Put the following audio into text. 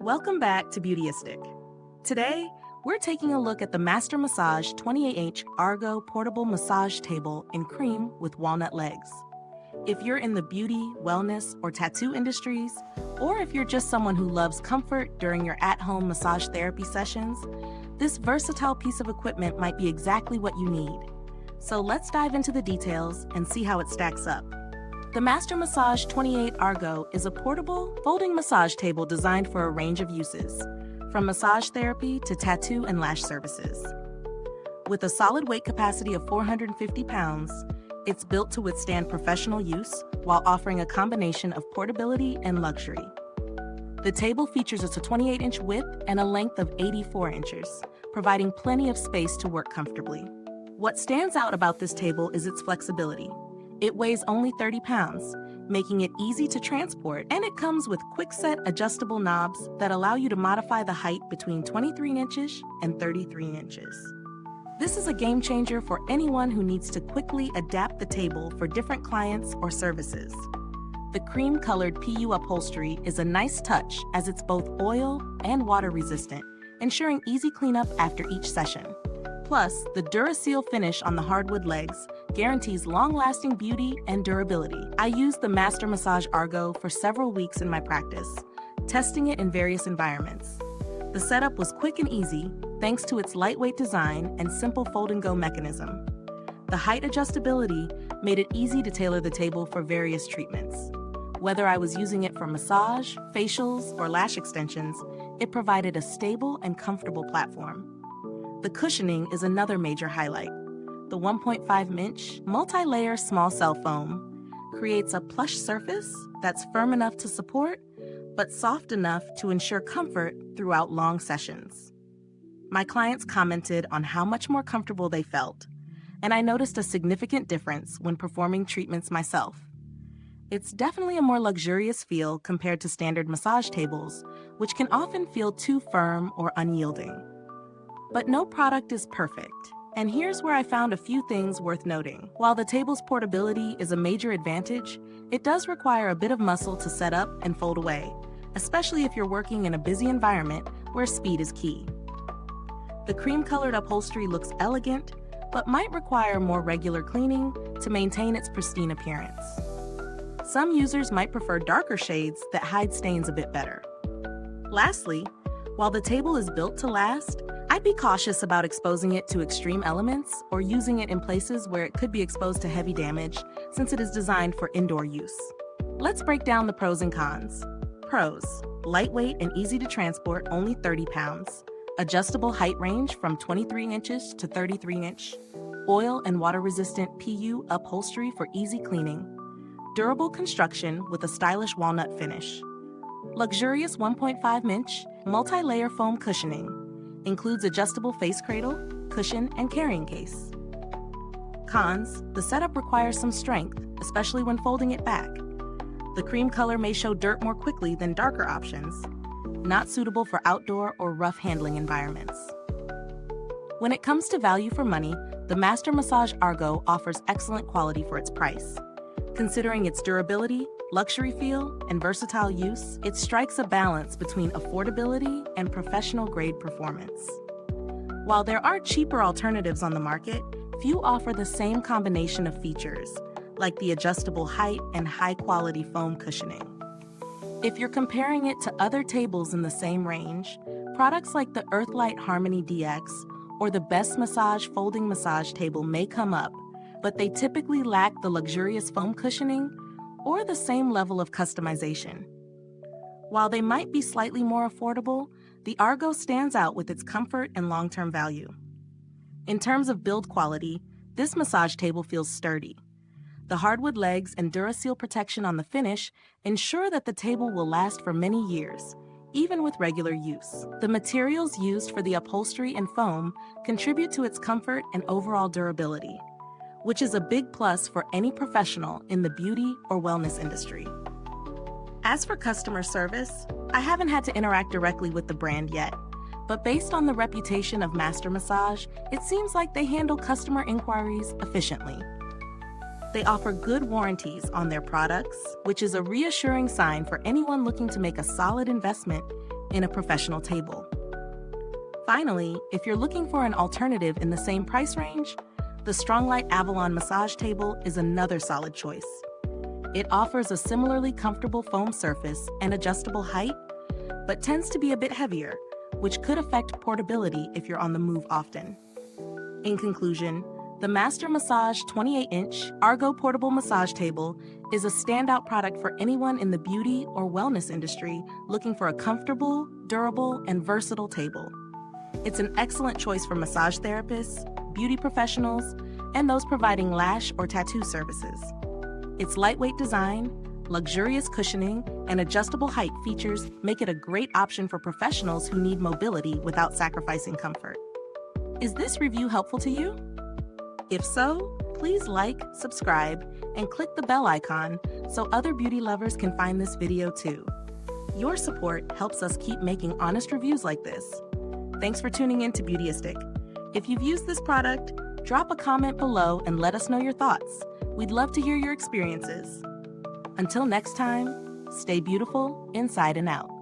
Welcome back to Beautyistic. Today, we're taking a look at the Master Massage 28-inch Argo Portable Massage Table in cream with walnut legs. If you're in the beauty, wellness, or tattoo industries, or if you're just someone who loves comfort during your at-home massage therapy sessions, this versatile piece of equipment might be exactly what you need. So let's dive into the details and see how it stacks up. The Master Massage 28 Argo is a portable, folding massage table designed for a range of uses, from massage therapy to tattoo and lash services. With a solid weight capacity of 450 pounds, it's built to withstand professional use while offering a combination of portability and luxury. The table features a 28-inch width and a length of 84 inches, providing plenty of space to work comfortably. What stands out about this table is its flexibility. It weighs only 30 pounds, making it easy to transport, and it comes with quick-set adjustable knobs that allow you to modify the height between 23 inches and 33 inches. This is a game changer for anyone who needs to quickly adapt the table for different clients or services. The cream-colored PU upholstery is a nice touch as it's both oil and water resistant, ensuring easy cleanup after each session. Plus, the DuraSeal finish on the hardwood legs guarantees long-lasting beauty and durability. I used the Master Massage Argo for several weeks in my practice, testing it in various environments. The setup was quick and easy thanks to its lightweight design and simple fold-and-go mechanism. The height adjustability made it easy to tailor the table for various treatments. Whether I was using it for massage, facials, or lash extensions, it provided a stable and comfortable platform. The cushioning is another major highlight. The 1.5-inch multi-layer small cell foam creates a plush surface that's firm enough to support, but soft enough to ensure comfort throughout long sessions. My clients commented on how much more comfortable they felt, and I noticed a significant difference when performing treatments myself. It's definitely a more luxurious feel compared to standard massage tables, which can often feel too firm or unyielding. But no product is perfect, and here's where I found a few things worth noting. While the table's portability is a major advantage, it does require a bit of muscle to set up and fold away, especially if you're working in a busy environment where speed is key. The cream-colored upholstery looks elegant, but might require more regular cleaning to maintain its pristine appearance. Some users might prefer darker shades that hide stains a bit better. Lastly, while the table is built to last, I'd be cautious about exposing it to extreme elements or using it in places where it could be exposed to heavy damage, since it is designed for indoor use. Let's break down the pros and cons. Pros: lightweight and easy to transport, only 30 pounds. Adjustable height range from 23 inches to 33 inch. Oil and water-resistant PU upholstery for easy cleaning. Durable construction with a stylish walnut finish. Luxurious 1.5-inch multi-layer foam cushioning. Includes adjustable face cradle, cushion, and carrying case. Cons: the setup requires some strength, especially when folding it back. The cream color may show dirt more quickly than darker options. Not suitable for outdoor or rough handling environments. When it comes to value for money, the Master Massage Argo offers excellent quality for its price. Considering its durability, luxury feel, and versatile use, it strikes a balance between affordability and professional-grade performance. While there are cheaper alternatives on the market, few offer the same combination of features, like the adjustable height and high-quality foam cushioning. If you're comparing it to other tables in the same range, products like the Earthlight Harmony DX or the Best Massage Folding Massage Table may come up, but they typically lack the luxurious foam cushioning or the same level of customization. While they might be slightly more affordable, the Argo stands out with its comfort and long-term value. In terms of build quality, this massage table feels sturdy. The hardwood legs and DuraSeal protection on the finish ensure that the table will last for many years, even with regular use. The materials used for the upholstery and foam contribute to its comfort and overall durability, which is a big plus for any professional in the beauty or wellness industry. As for customer service, I haven't had to interact directly with the brand yet, but based on the reputation of Master Massage, it seems like they handle customer inquiries efficiently. They offer good warranties on their products, which is a reassuring sign for anyone looking to make a solid investment in a professional table. Finally, if you're looking for an alternative in the same price range, the Stronglight Avalon Massage Table is another solid choice. It offers a similarly comfortable foam surface and adjustable height, but tends to be a bit heavier, which could affect portability if you're on the move often. In conclusion, the Master Massage 28-inch Argo Portable Massage Table is a standout product for anyone in the beauty or wellness industry looking for a comfortable, durable, and versatile table. It's an excellent choice for massage therapists, beauty professionals, and those providing lash or tattoo services. Its lightweight design, luxurious cushioning, and adjustable height features make it a great option for professionals who need mobility without sacrificing comfort. Is this review helpful to you? If so, please like, subscribe, and click the bell icon so other beauty lovers can find this video too. Your support helps us keep making honest reviews like this. Thanks for tuning in to Beautyistic. If you've used this product, drop a comment below and let us know your thoughts. We'd love to hear your experiences. Until next time, stay beautiful inside and out.